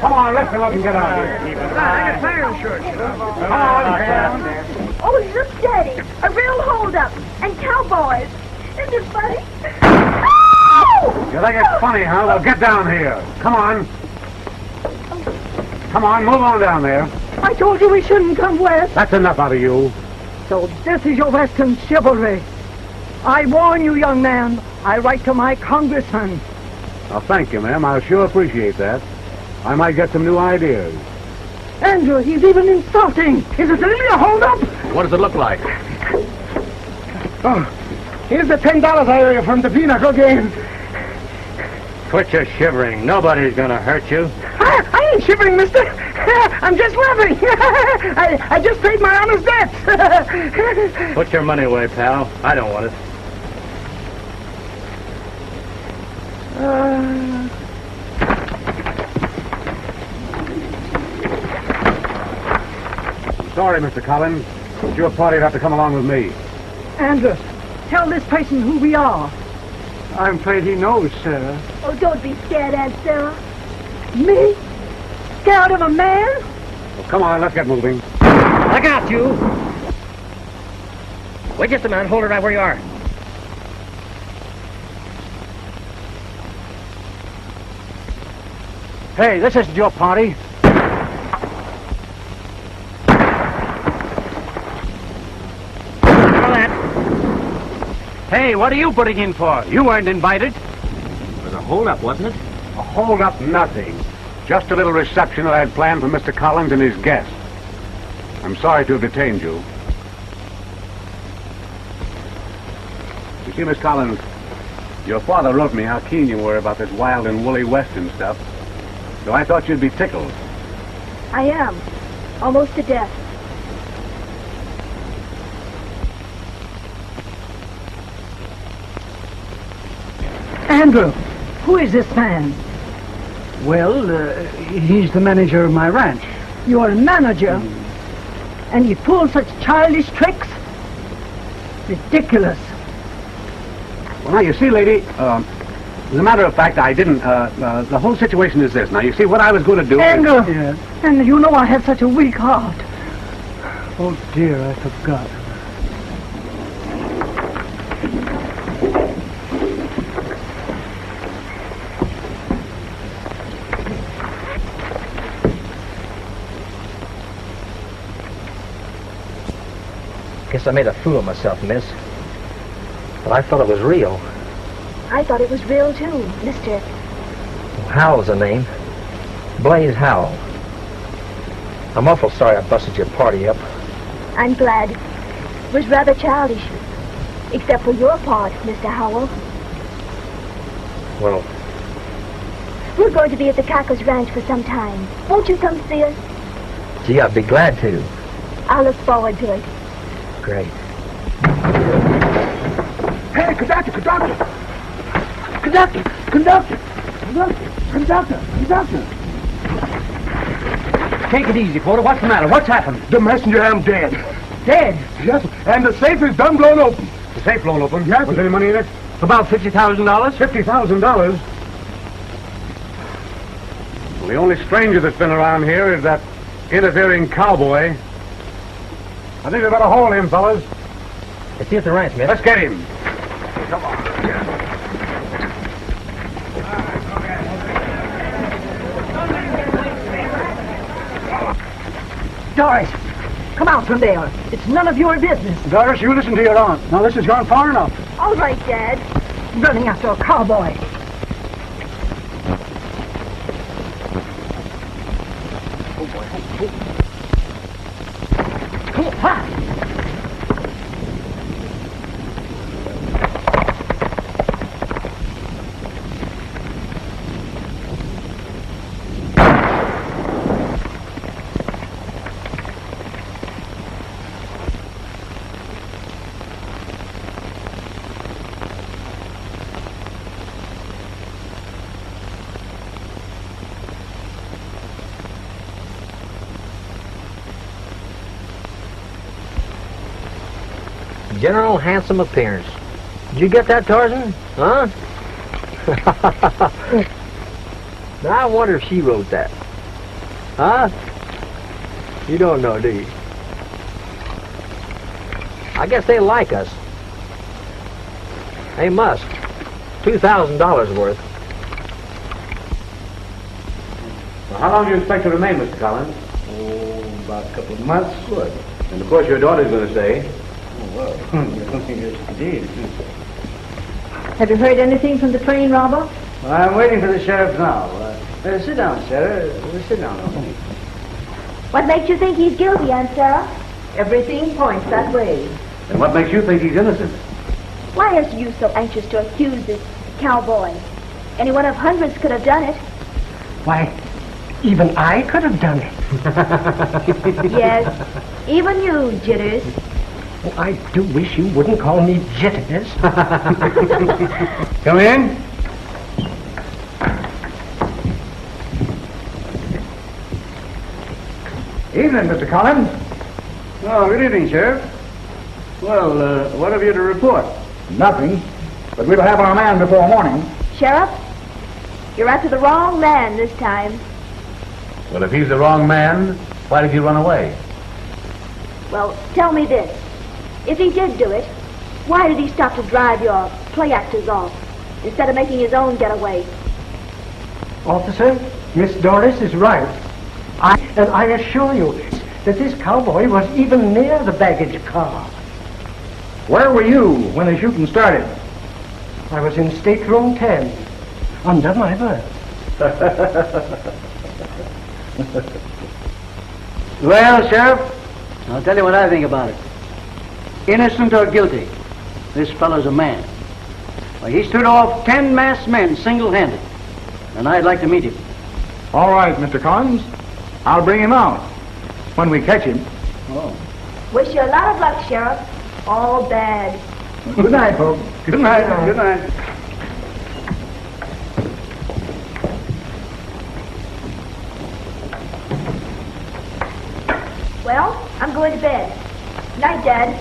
Come on, let's go up and get out of here. Come on. Oh, look, Daddy. A real hold-up. And cowboys. Isn't it funny? Oh! You think it's funny, huh? Well, get down here. Come on. Come on, move on down there. I told you we shouldn't come west. That's enough out of you. So this is your Western chivalry. I warn you, young man. I write to my congressman. Well, thank you, ma'am. I'll sure appreciate that. I might get some new ideas. Andrew, he's even insulting. Is it really a hold-up? What does it look like? Oh, here's the $10 I owe you from the pinochle game. Quit your shivering. Nobody's gonna hurt you. I ain't shivering, mister. I'm just laughing. I just paid my honest debts. Put your money away, pal. I don't want it. Sorry, Mr. Collins. But your party'd have to come along with me. Andrew, tell this person who we are. I'm afraid he knows, Sarah. Oh, don't be scared, Aunt Sarah. Me? Scared of a man? Well, come on, let's get moving. I got you. Wait just a minute. Hold it right where you are. Hey, this isn't your party. Hey, what are you putting in for? You weren't invited. It was a hold-up, wasn't it? A hold-up, nothing. Just a little reception that I had planned for Mr. Collins and his guests. I'm sorry to have detained you. You see, Miss Collins, your father wrote me how keen you were about this wild and woolly Western stuff. So I thought you'd be tickled. I am. Almost to death. Andrew, who is this man? Well, he's the manager of my ranch. Your manager? And he pulls such childish tricks? Ridiculous. Well, now, you see, lady, as a matter of fact, I didn't, the whole situation is this. Now, you see, what I was going to do... Andrew! Yes. And you know I have such a weak heart. Oh, dear, I forgot. Guess I made a fool of myself, miss. But I thought it was real. I thought it was real, too, Mr. Howell's the name. Blaze Howell. I'm awful sorry I busted your party up. I'm glad. It was rather childish. Except for your part, Mr. Howell. Well, We're going to be at the Cacos Ranch for some time. Won't you come see us? gee, I'd be glad to. I'll look forward to it. Great. Hey, conductor! Take it easy, Porter. What's the matter? What's happened? The messenger am dead. Dead? Yes, and the safe is done blown open. The safe blown open? Yes. Was there any money in it? About $50,000? $50,000? Well, the only stranger that's been around here is that interfering cowboy. I think we better hold him, fellas. It's here at the ranch, miss. Let's get him. Come on. Doris, come out from there. It's none of your business. Doris, you listen to your aunt. Now, this has gone far enough. All right, Dad. Running after a cowboy. General handsome appearance. Did you get that, Tarzan? Huh? Now, I wonder if she wrote that. Huh? You don't know, do you? I guess they like us. They must. $2,000 worth. Well, how long do you expect to remain, Mr. Collins? Oh, about a couple of months. Good. And of course your daughter's going to stay. Oh, well, yes, indeed. Have you heard anything from the train robber? Well, I'm waiting for the sheriff now. Sit down, Sarah. Sit down. What makes you think he's guilty, Aunt Sarah? Everything points that way. And what makes you think he's innocent? Why are you so anxious to accuse this cowboy? Any one of hundreds could have done it. Why, even I could have done it. Yes, even you, Jitters. Oh, I do wish you wouldn't call me Jitters. Come in. Evening, Mr. Collins. Oh, good evening, Sheriff. Well, what have you to report? Nothing, but we'll have our man before morning. Sheriff, you're after the wrong man this time. Well, if he's the wrong man, why did he run away? Well, tell me this. If he did do it, why did he stop to drive your play actors off instead of making his own getaway? Officer, Miss Doris is right. I assure you that this cowboy was even near the baggage car. Where were you when the shooting started? I was in stateroom 10, under my berth. Well, Sheriff, I'll tell you what I think about it. Innocent or guilty, this fellow's a man. Why, he stood off 10 masked men single-handed, and I'd like to meet him. All right, Mr. Collins. I'll bring him out when we catch him. Oh. Wish you a lot of luck, Sheriff. All bad. Good night, folks. Good night. Good night. Well, I'm going to bed. Night, Dad.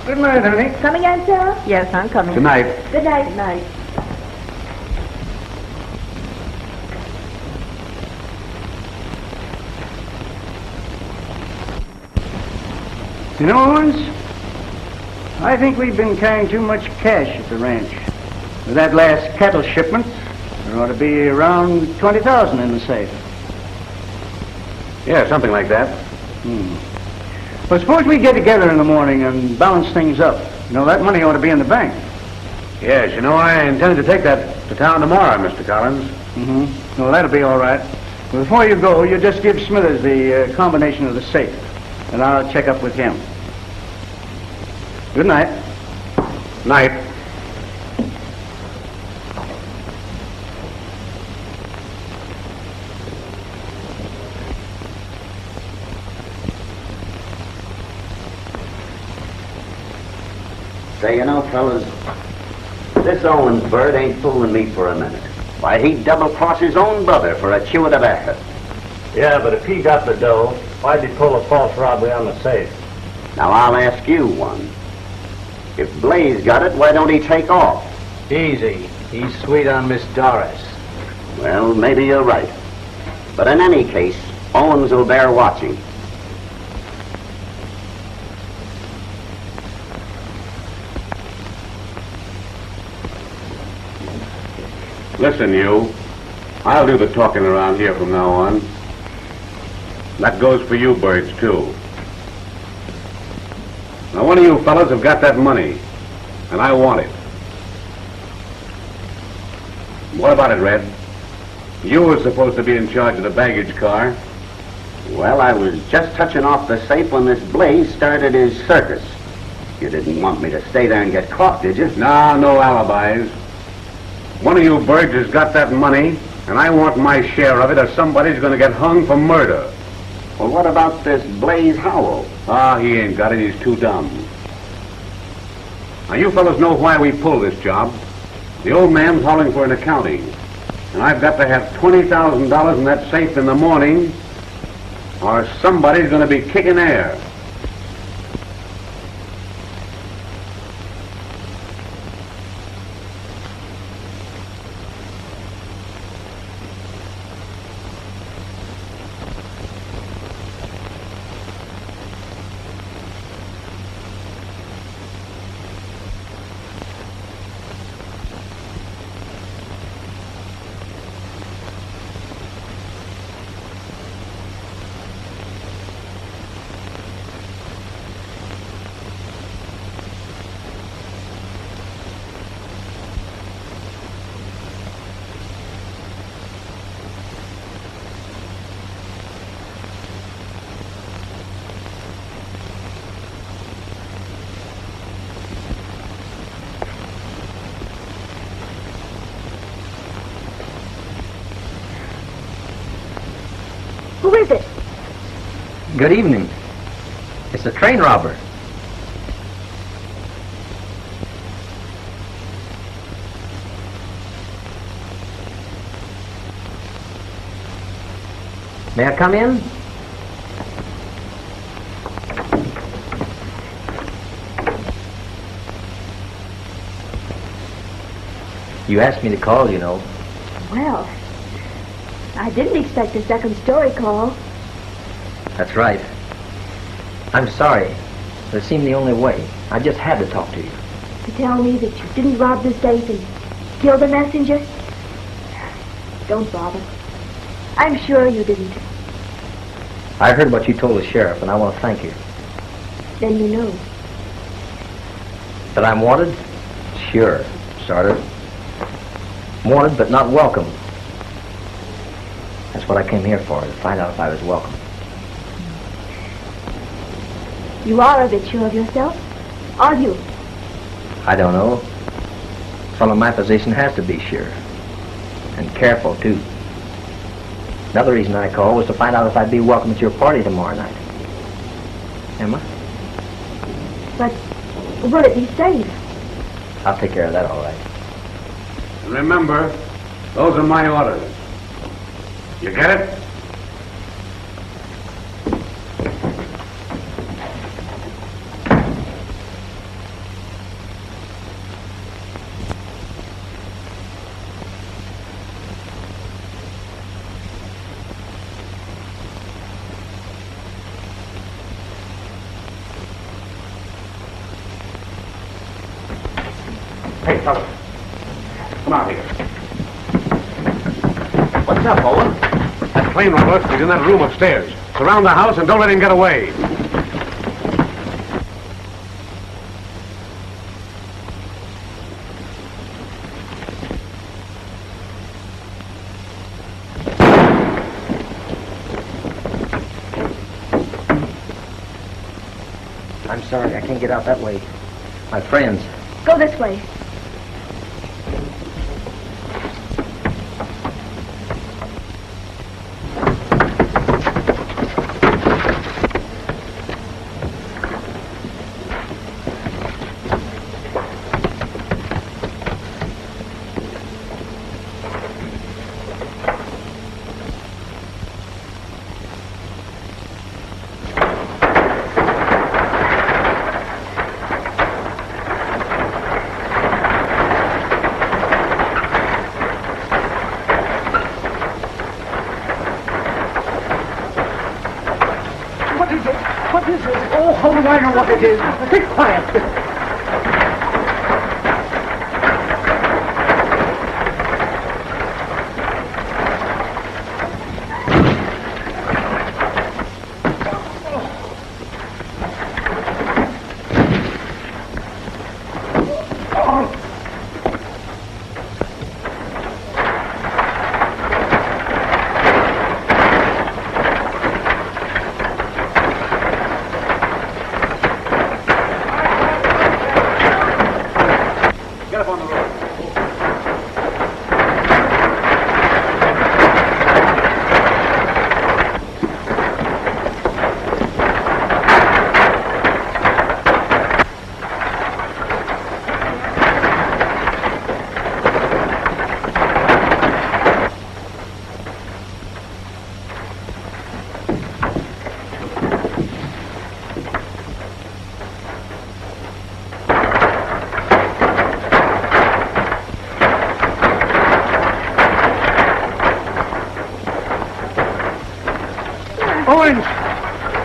Good night, honey. Coming, Aunt Sarah? Yes, I'm coming. Good night. Good night. Good night. You know, Owens, I think we've been carrying too much cash at the ranch. With that last cattle shipment, there ought to be around $20,000 in the safe. Yeah, something like that. Well, suppose we get together in the morning and balance things up. You know, that money ought to be in the bank. Yes, you know, I intended to take that to town tomorrow, Mr. Collins. Mm-hmm. Well, that'll be all right. But before you go, you just give Smithers the combination of the safe, and I'll check up with him. Good night. Night. Say, you know, fellas, this Owens bird ain't fooling me for a minute. Why, he'd double-cross his own brother for a chew of tobacco. Yeah, but if he got the dough, why'd he pull a false robbery on the safe? Now, I'll ask you one. If Blaze got it, why don't he take off? Easy. He's sweet on Miss Doris. Well, maybe you're right. But in any case, Owens will bear watching. Listen, you. I'll do the talking around here from now on. That goes for you birds, too. Now, one of you fellas have got that money, and I want it. What about it, Red? You were supposed to be in charge of the baggage car. Well, I was just touching off the safe when this Blaze started his circus. You didn't want me to stay there and get caught, did you? Nah, no alibis. One of you birds has got that money, and I want my share of it or somebody's going to get hung for murder. Well, what about this Blaze Howell? Ah, he ain't got it. He's too dumb. Now, you fellas know why we pulled this job. The old man's hauling for an accounting. And I've got to have $20,000 in that safe in the morning, or somebody's going to be kicking air. Who is it? Good evening. It's a train robber. May I come in? You asked me to call, you know. Well, I didn't expect a second story call. That's right. I'm sorry, but it seemed the only way. I just had to talk to you. To tell me that you didn't rob the safe and kill the messenger? Don't bother. I'm sure you didn't. I heard what you told the sheriff, and I want to thank you. Then you know. That I'm wanted? Sure, sort of. Wanted, but not welcome. That's what I came here for, to find out if I was welcome. You are a bit sure of yourself, are you? I don't know. Someone in my position has to be sure. And careful, too. Another reason I called was to find out if I'd be welcome at your party tomorrow night. Am I? But will it be safe? I'll take care of that all right. Remember, those are my orders. You get it? Hey, fellas. Come out here. What's up, Owen? That plane robber is in that room upstairs. Surround the house and don't let him get away. I'm sorry, I can't get out that way. My friends. Go this way. I know what it is. Keep quiet.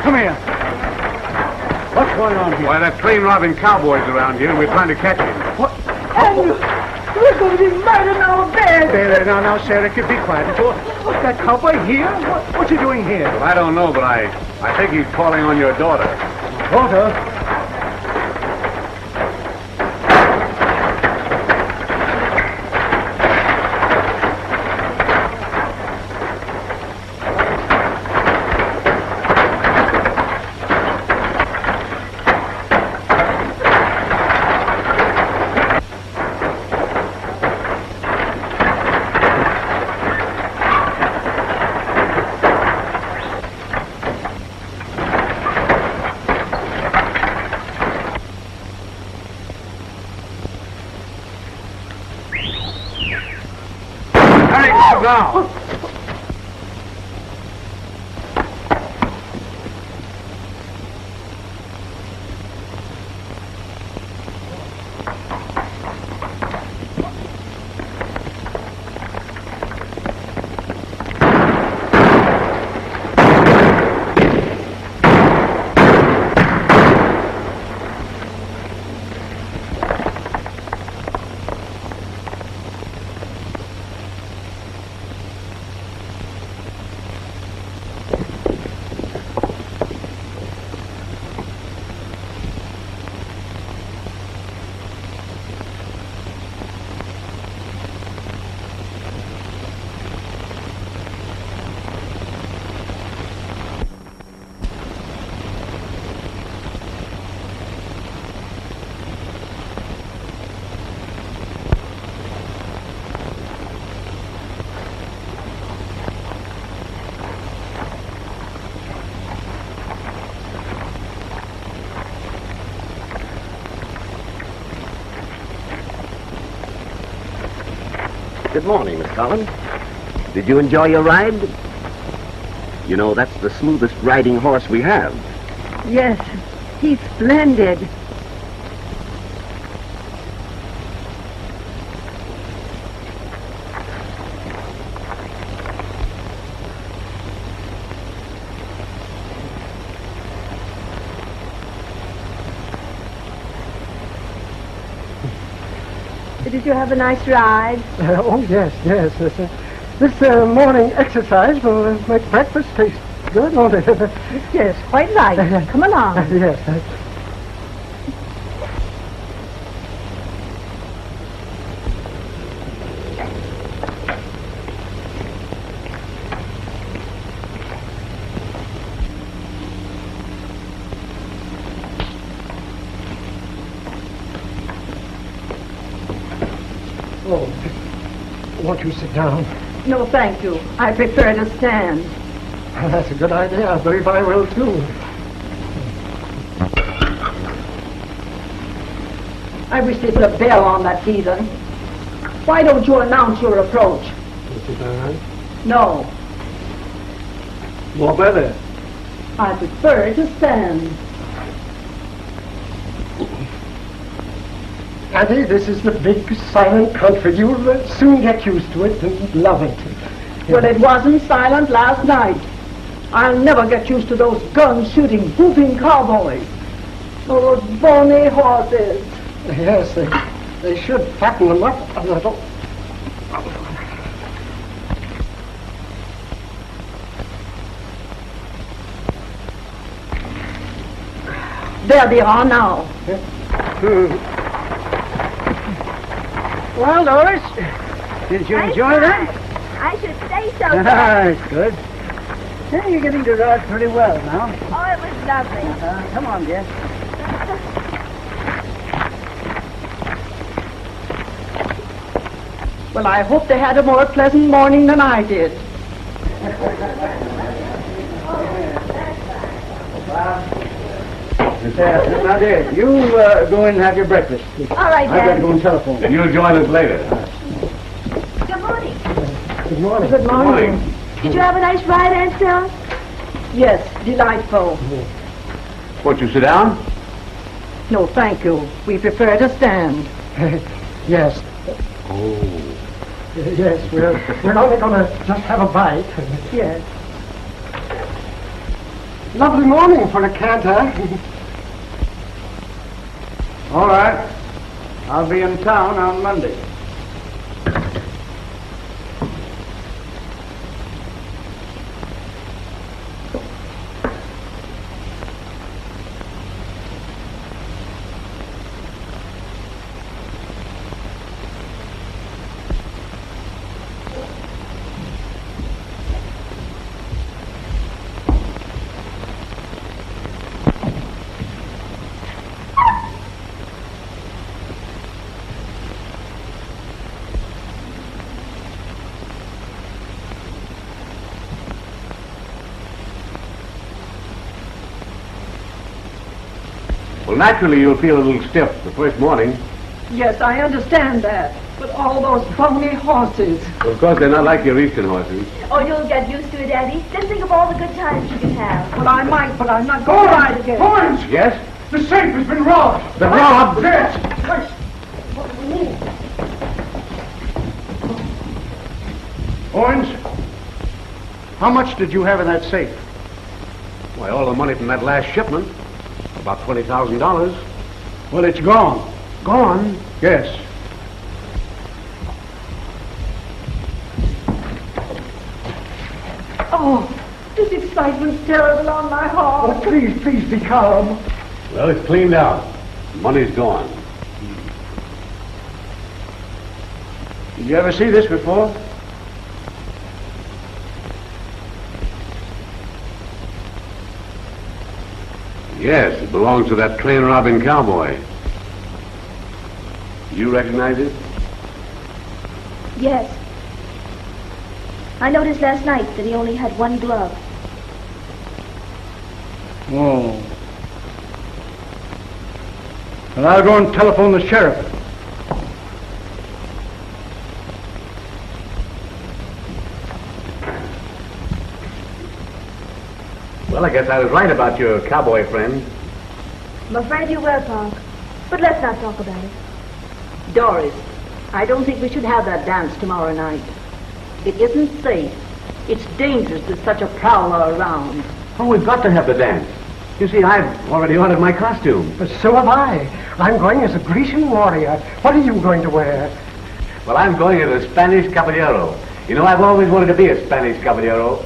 Come here. What's going on here? Why, that train robbing cowboy's around here, and we're trying to catch him. What? Andrew, we're going to be murdered in our bed. There, now, Sarah, be quiet. What's that cowboy here? What's he doing here? Well, I don't know, but I think he's calling on your daughter. Daughter? Good morning, Miss Collins. Did you enjoy your ride? You know, that's the smoothest riding horse we have. Yes, he's splendid. Did you have a nice ride? Oh, yes. This morning exercise will make breakfast taste good, won't it? Yes, quite right. Come along. Yes. Won't you sit down? No, thank you. I prefer to stand. That's a good idea. I believe I will, too. I wish they put a bell on that heathen. Why don't you announce your approach? Sit down. No, More better. I prefer to stand. Annie, this is the big, silent country. You'll soon get used to it and love it. Well, it wasn't silent last night. I'll never get used to those gun-shooting, whooping cowboys. Those bony horses. Yes, they should fatten them up a little. There they are now. Well, Doris, did you enjoy that? I should say so. That's good. Yeah, you're getting to ride pretty well now. Oh, it was lovely. Come on, dear. Well, I hope they had a more pleasant morning than I did. Now, dear, you go in and have your breakfast. All right, I've got to Dad. go and telephone. You'll join us later. Good morning. Good morning. Good morning. Morning. Did you have a nice ride, Aunt Stella? Yes, delightful. Won't you sit down? No, thank you. We prefer to stand. Yes. Oh. Yes, we're only going to just have a bite. Yes. Lovely morning for a canter. All right. I'll be in town on Monday. Well, naturally, you'll feel a little stiff the first morning. Yes, I understand that. But all those bony horses. Well, of course, they're not like your eastern horses. Oh, you'll get used to it, Eddie. Just think of all the good times you can have. Well, I might, but I'm not going to ride again. Forrest! Yes? The safe has been robbed! The robbed? Yes! Owens, how much did you have in that safe? Why, all the money from that last shipment. About $20,000. Well, it's gone. Gone? Yes. Oh, this excitement's terrible on my heart. Oh, please be calm. Well, it's cleaned out. Money's gone. Did you ever see this before? Yes, it belongs to that train robbing cowboy. You recognize it? Yes. I noticed last night that he only had one glove. Oh. Well, I'll go and telephone the sheriff. Well, I guess I was right about your cowboy friend. I'm afraid you were, Park. But let's not talk about it. Doris, I don't think we should have that dance tomorrow night. It isn't safe. It's dangerous with such a prowler around. Oh, we've got to have the dance. You see, I've already ordered my costume. But so have I. I'm going as a Grecian warrior. What are you going to wear? Well, I'm going as a Spanish caballero. You know, I've always wanted to be a Spanish caballero.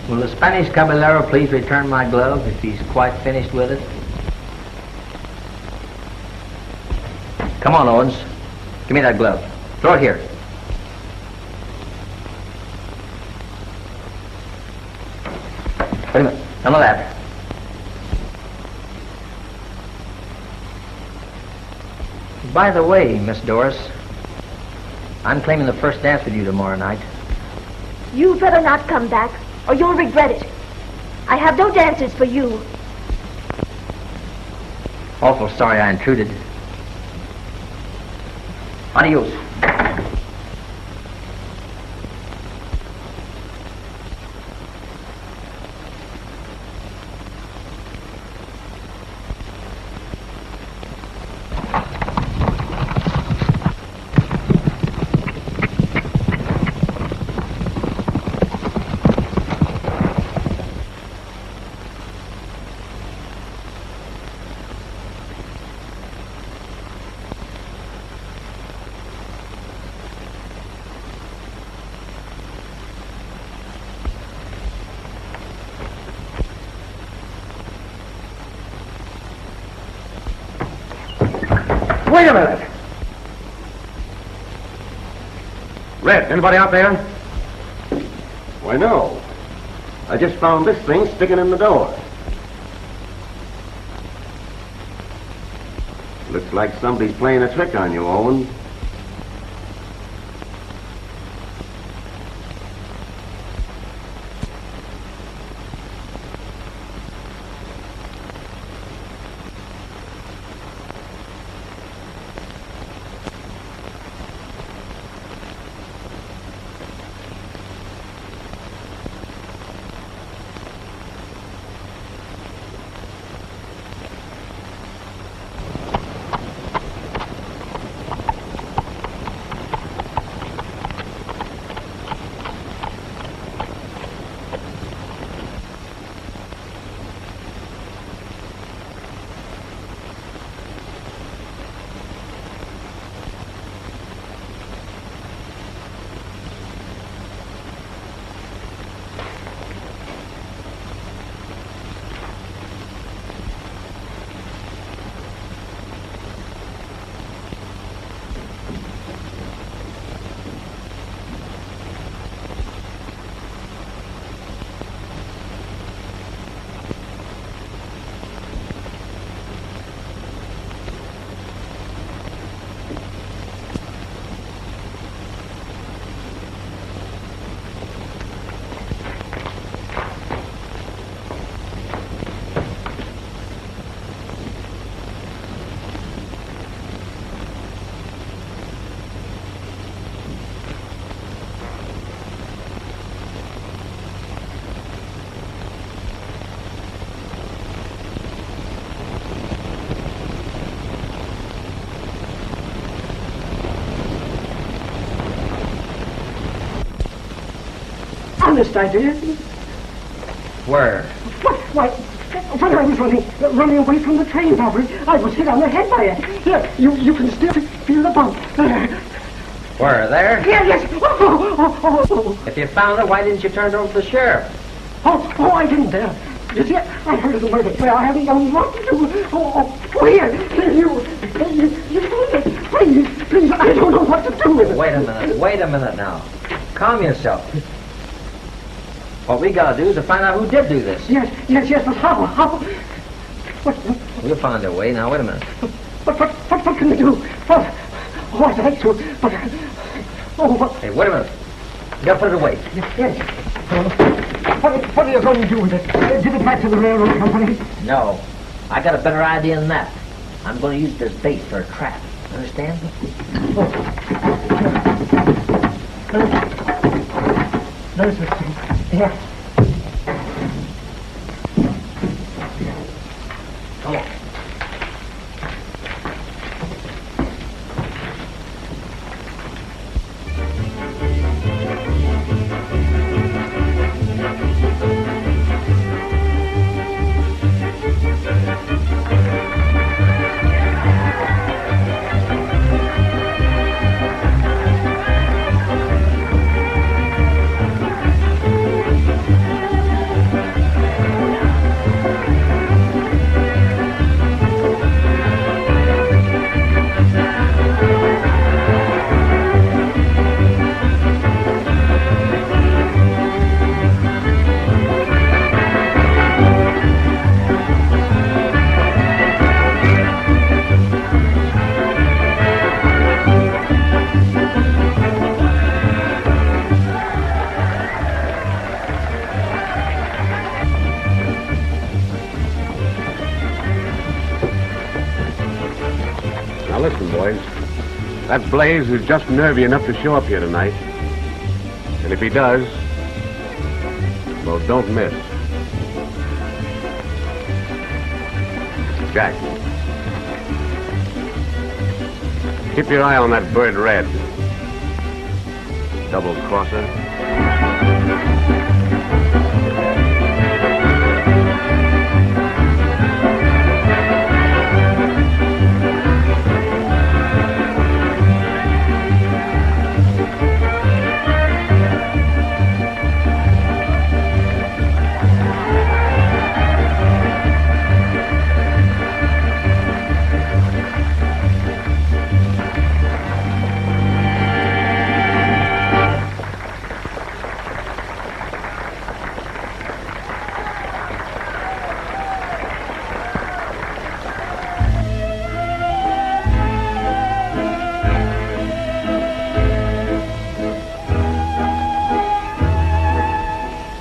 Will the Spanish caballero please return my glove if he's quite finished with it? Come on, Owens. Give me that glove. Throw it here. Wait a minute. None of that. By the way, Miss Doris, I'm claiming the first dance with you tomorrow night. You better not come back, or you'll regret it. I have no dances for you. Awful sorry I intruded. Adios. Wait a minute. Red, anybody out there? Why, no. I just found this thing sticking in the door. Looks like somebody's playing a trick on you, Owen. Honest, I did. Where? Why, when I was running away from the train robbery, I was hit on the head by it. Look, you can still feel the bump. Where? There? Yes. Oh. If you found it, why didn't you turn it over to the sheriff? Oh, I didn't dare. You see, I heard of the murder. Well, I haven't known what to do. Here, please, I don't know what to do with it. Wait a minute now. Calm yourself. What we gotta do is to find out who did do this. Yes, but how? We'll find a way. Now, wait a minute. What can we do? I'd like to, but... Hey, wait a minute. You gotta put it away. Yes. What are you going to do with it? Give it back to the railroad company? No. I got a better idea than that. I'm going to use this bait for a trap. Understand? There's the thing. Here. That Blaze is just nervy enough to show up here tonight. And if he does, well, don't miss. Jack, keep your eye on that bird Red. Double crosser.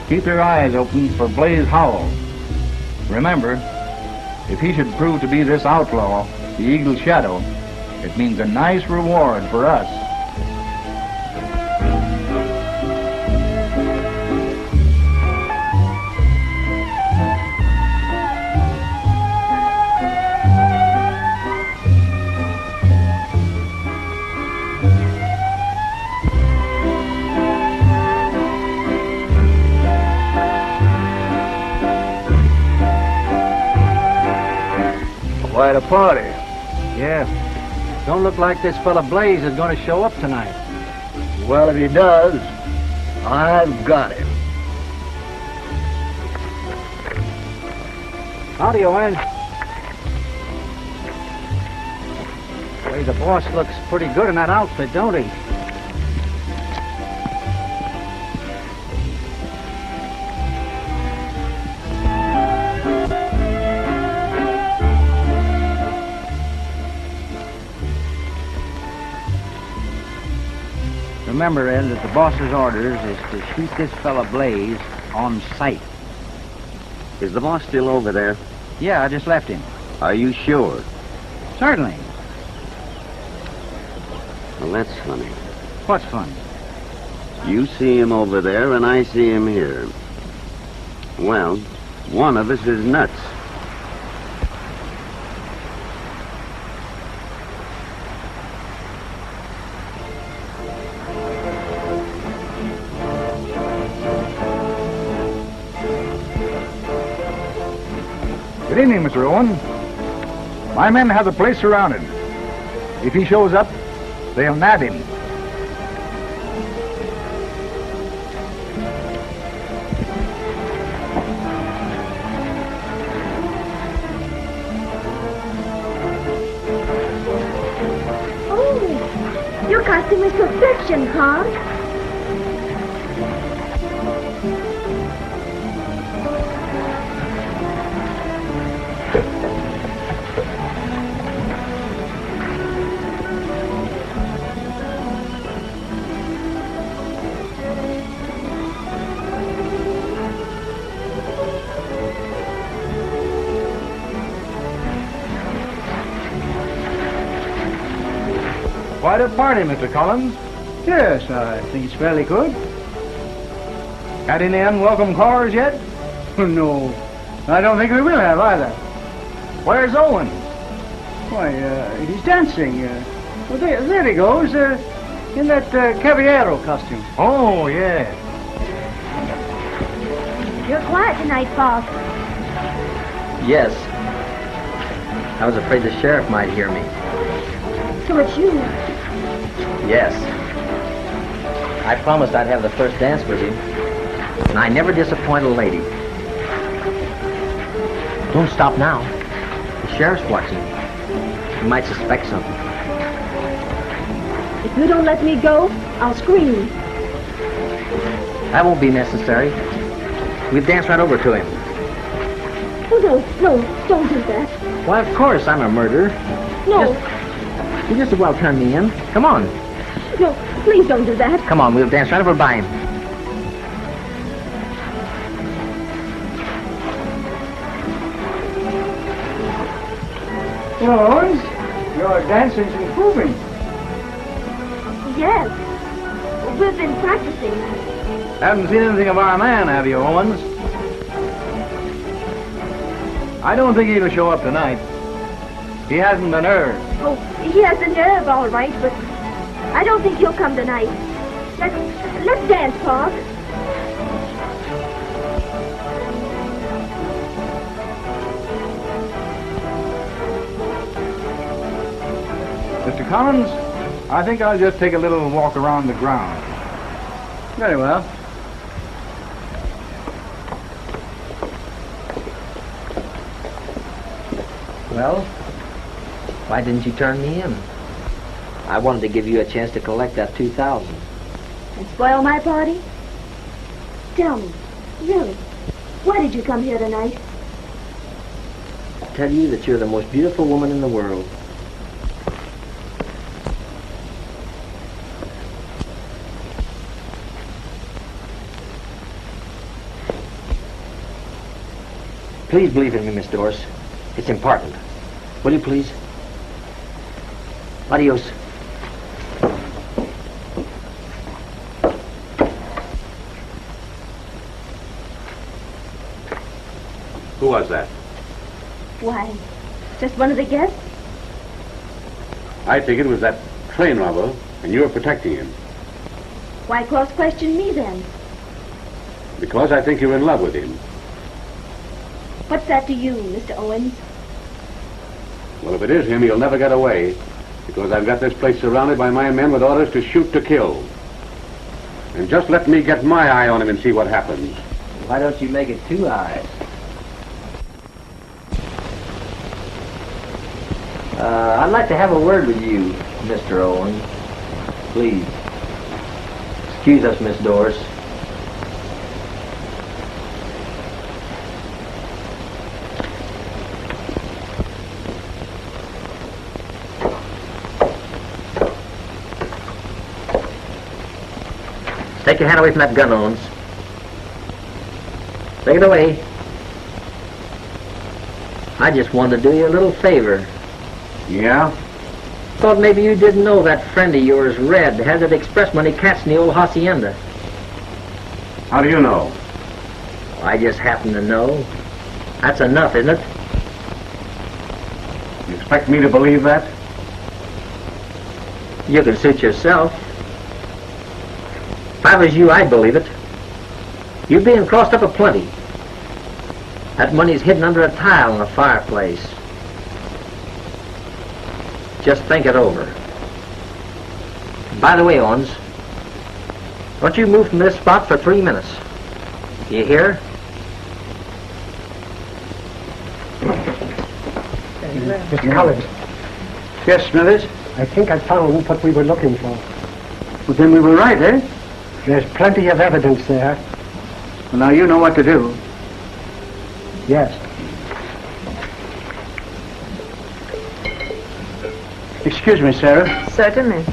Keep your eyes open for Blaze Howell. Remember, if he should prove to be this outlaw, the Eagle's Shadow, it means a nice reward for us. Quite a party. Yeah. Don't look like this fella Blaze is going to show up tonight. Well, if he does, I've got him. Howdy, Owen. Hey, the boss looks pretty good in that outfit, don't he? Remember, Ed, that the boss's orders is to shoot this fella Blaze on sight. Is the boss still over there? Yeah, I just left him. Are you sure? Certainly. Well, that's funny. What's funny? You see him over there, and I see him here. Well, one of us is nuts. Good evening, Mr. Owen. My men have the place surrounded. If he shows up, they'll nab him. Oh, your costume is perfection, Carl. Quite a party, Mr. Collins. Yes, I think it's fairly good. Had any unwelcome callers yet? No, I don't think we will have either. Where's Owen? Why, he's dancing. Well, there he goes, in that Caballero costume. Oh, yeah. You're quiet tonight, boss. Yes. I was afraid the sheriff might hear me. So it's you. Yes. I promised I'd have the first dance with you. And I never disappoint a lady. Don't stop now. The sheriff's watching. He might suspect something. If you don't let me go, I'll scream. That won't be necessary. We'll dance right over to him. Oh, no, don't do that. Why, of course, I'm a murderer. No, You just as well turn me in. Come on. no, please don't do that. Come on, we'll dance right over by him. Well, Owens, your dancing's improving. Yes. We've been practicing. Haven't seen anything of our man, have you, Owens? I don't think he'll show up tonight. He hasn't the nerve. Oh, he has the nerve, all right, but I don't think he'll come tonight. Let's dance, Paul. Mr. Collins, I think I'll just take a little walk around the grounds. Very well. Well, why didn't you turn me in? I wanted to give you a chance to collect that $2,000. And spoil my party? Tell me, really, why did you come here tonight? I tell you that you're the most beautiful woman in the world. Please believe in me, Miss Doris. It's important. Will you please? Adios. Who was that? Why, just one of the guests? I think it was that train robber, and you were protecting him. Why cross-question me then? Because I think you're in love with him. What's that to you, Mr. Owens? Well, if it is him, he'll never get away. Because I've got this place surrounded by my men with orders to shoot to kill. And just let me get my eye on him and see what happens. Why don't you make it 2 eyes? I'd like to have a word with you, Mr. Owens. Please. Excuse us, Miss Doris. Take your hand away from that gun, Owens. Take it away. I just wanted to do you a little favor. Yeah? Thought maybe you didn't know that friend of yours, Red, has that express money cats in the old hacienda. How do you know? I just happen to know. That's enough, isn't it? You expect me to believe that? You can suit yourself. If I was you, I'd believe it. You're being crossed up aplenty. That money's hidden under a tile in the fireplace. Just think it over. By the way, Owens, don't you move from this spot for 3 minutes. You hear? Mr. Collins. Yes, Smithers? I think I found what we were looking for. Well, then we were right, eh? There's plenty of evidence there. Well, now you know what to do. Yes. Excuse me, Sarah. Certainly.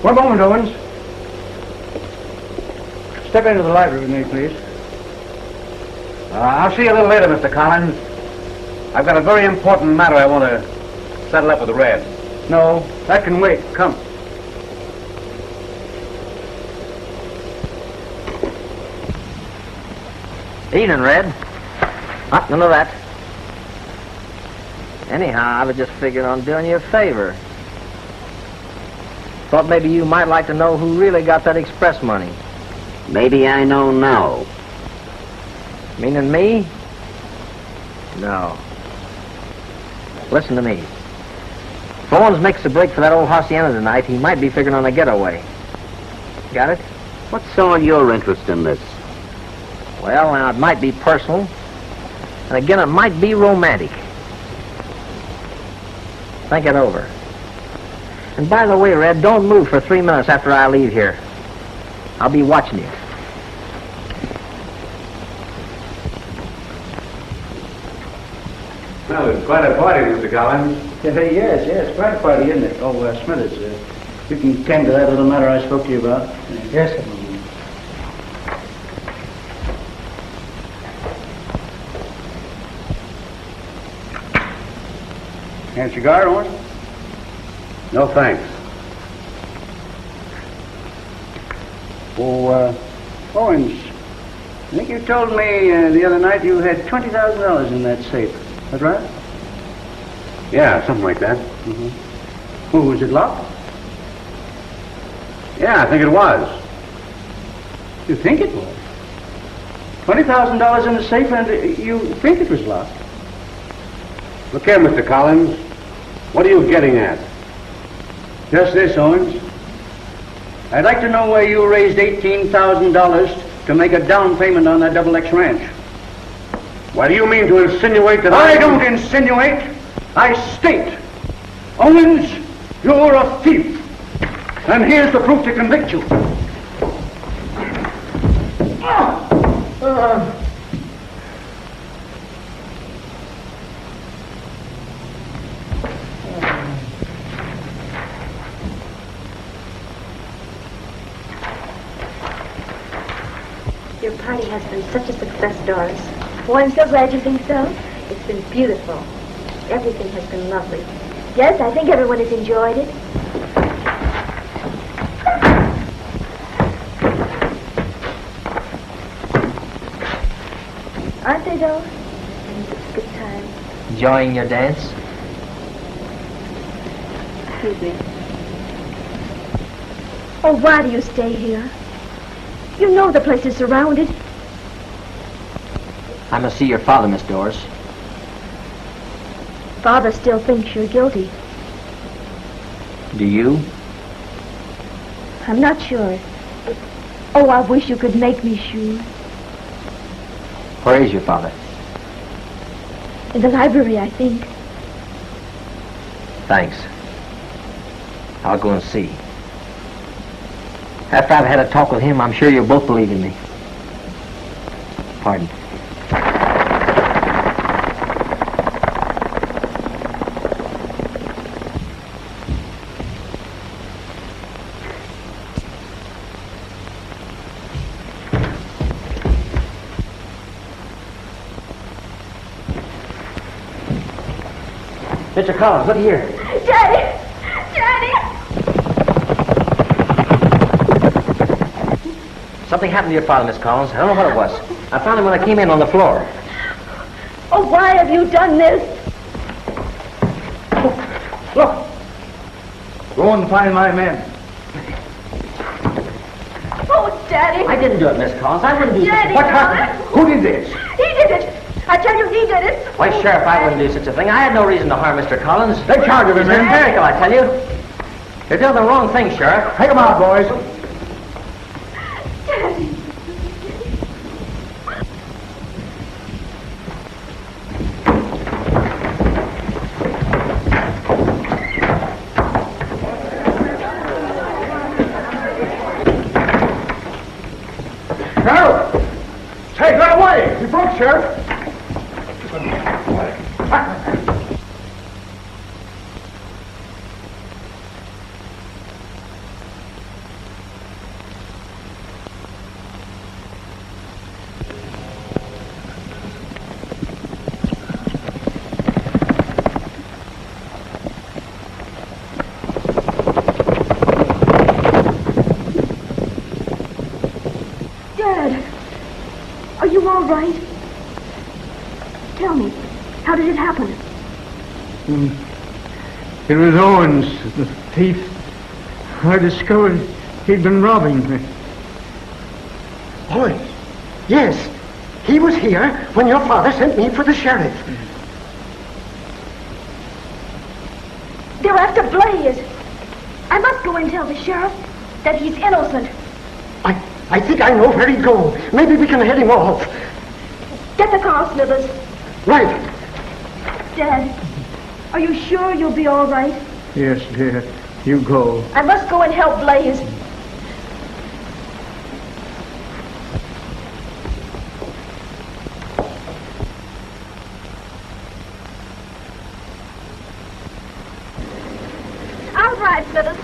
One moment, Owens. Step into the library with me, please. I'll see you a little later, Mr. Collins. I've got a very important matter I want to settle up with Red. No, that can wait. Come. Evening, Red. None of that. Anyhow, I was just figuring on doing you a favor. Thought maybe you might like to know who really got that express money. Maybe I know now. Meaning me? No. Listen to me. If Owens makes a break for that old hacienda tonight, he might be figuring on a getaway. Got it? What's all your interest in this? Well, now, it might be personal, and again, it might be romantic. Think it over. And by the way, Red, don't move for 3 minutes after I leave here. I'll be watching you. Well, it's quite a party, Mr. Collins. Yes, quite a party, isn't it? Oh, Smithers, you can tend to that little matter I spoke to you about. Yes, sir. And cigar, Owens? No, thanks. Oh, Owens, I think you told me the other night you had $20,000 in that safe. Is that right? Yeah, something like that. Mm-hmm. Oh, was it locked? Yeah, I think it was. You think it was? $20,000 in the safe and you think it was locked? Look here, Mr. Collins. What are you getting at? Just this, Owens. I'd like to know where you raised $18,000 to make a down payment on that Double X ranch. Why, do you mean to insinuate that I don't insinuate. I state. Owens, you're a thief. And here's the proof to convict you. Your party has been such a success, Doris. Oh, I'm so glad you think so. It's been beautiful. Everything has been lovely. Yes, I think everyone has enjoyed it. Aren't they, though? And it's a good time. Enjoying your dance? Excuse me. Oh, why do you stay here? You know the place is surrounded. I must see your father, Miss Doris. Father still thinks you're guilty. Do you? I'm not sure. Oh, I wish you could make me sure. Where is your father? In the library, I think. Thanks. I'll go and see. After I've had a talk with him, I'm sure you'll both believe in me. Pardon. Mr. Collins, look here. Daddy! Daddy! Something happened to your father, Miss Collins. I don't know what it was. I found him when I came in on the floor. Oh, why have you done this? Look. Go and find my men. Oh, Daddy! I didn't do it, Miss Collins. I wouldn't do Daddy, What darling. happened? Who did this? He did it! I tell you, he did it! Why, Sheriff, I wouldn't do such a thing. I had no reason to harm Mr. Collins. Take charge of him, He's men. hysterical, I tell you. You're doing the wrong thing, Sheriff. Take him out, boys. Daddy! Sheriff! Take that away! He broke, Sheriff. Dad! Are you all right? Tell me, how did it happen? It was Owens, the thief. I discovered he'd been robbing me. Boy, yes. He was here when your father sent me for the sheriff. They're after Blaze. I must go and tell the sheriff that he's innocent. I think I know where he'd go. Maybe we can head him off. Get the car, Smithers. Right. Dad, are you sure you'll be all right? Yes, dear. You go. I must go and help Blaze. I'll drive, Smithers.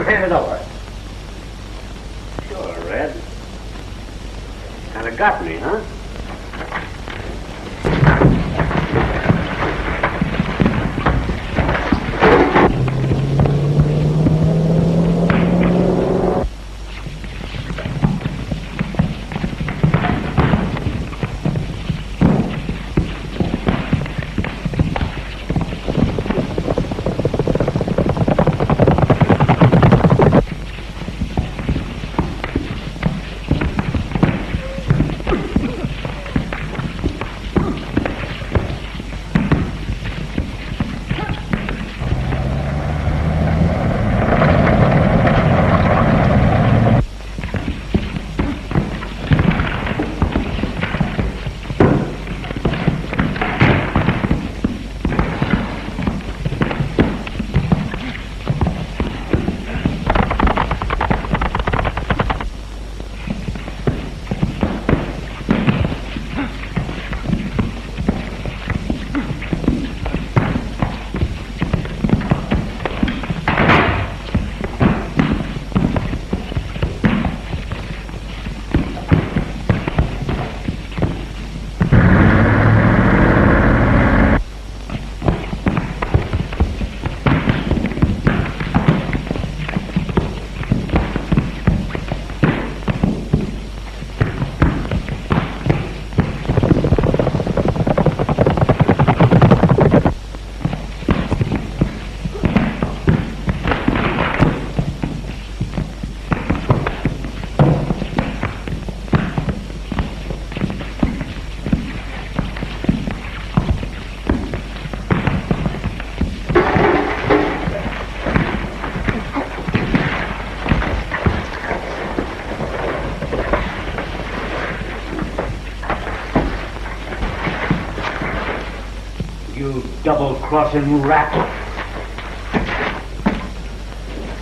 on, hand it over. Sure, Red. Kind of got me, huh? Double-crossing rat.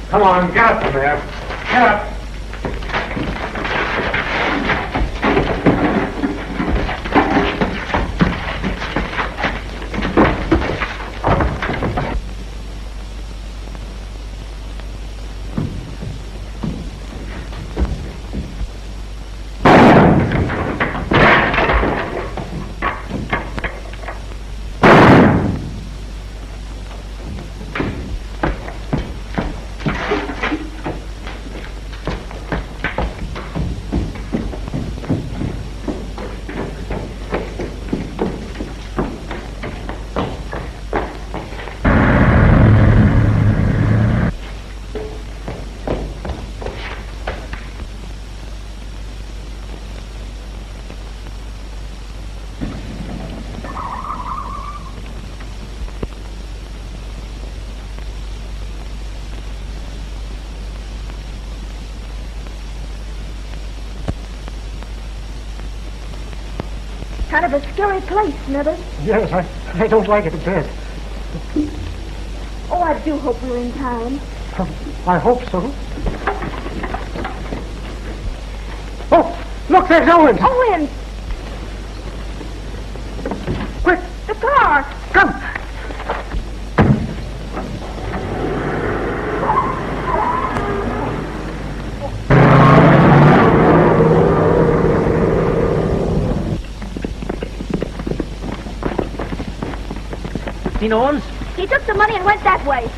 Come on, get up from there. Get up. Kind of a scary place, Smithers. Yes, I don't like it a bit. Oh, I do hope we're in time. I hope so. Oh, look, there's Owens. Owens! Quick, The car! come. Seen Owens? He took the money and went that way.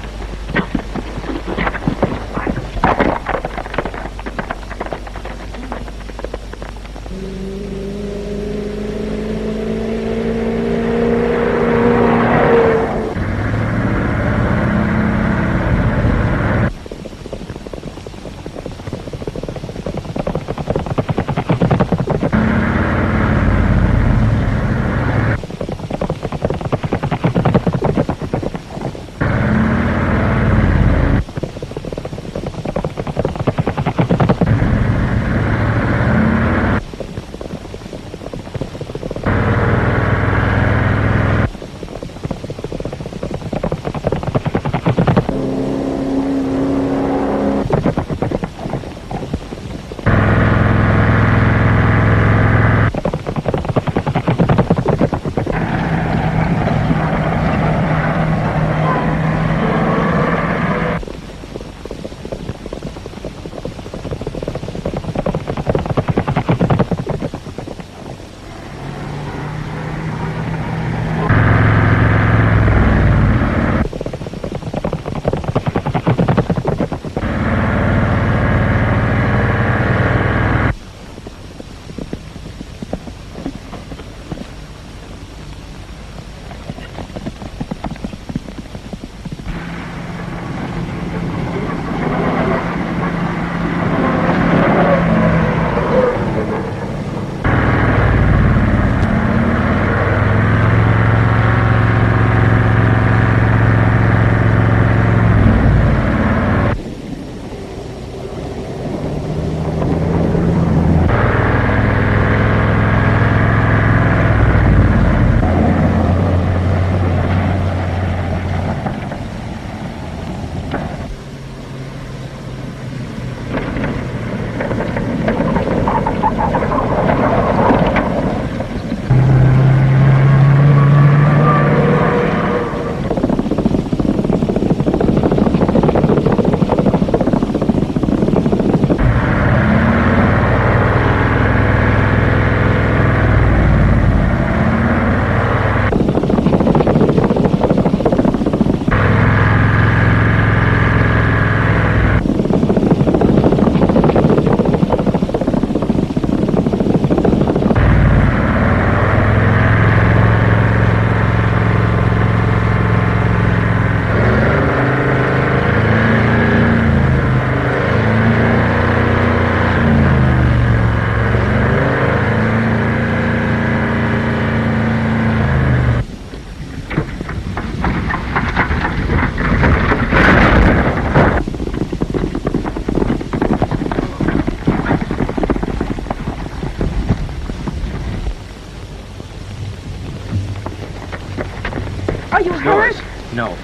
you hurt? No.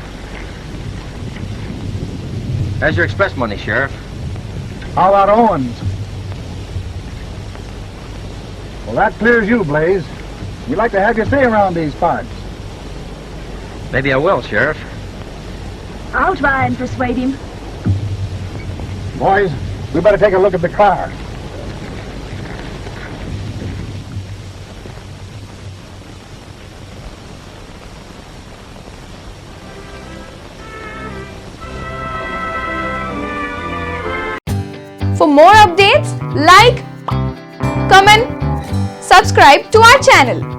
There's your express money, Sheriff. How about Owens? Well, that clears you, Blaze. We'd like to have you stay around these parts. Maybe I will, Sheriff. I'll try and persuade him. Boys, we better take a look at the car. For more updates, like, comment, subscribe to our channel.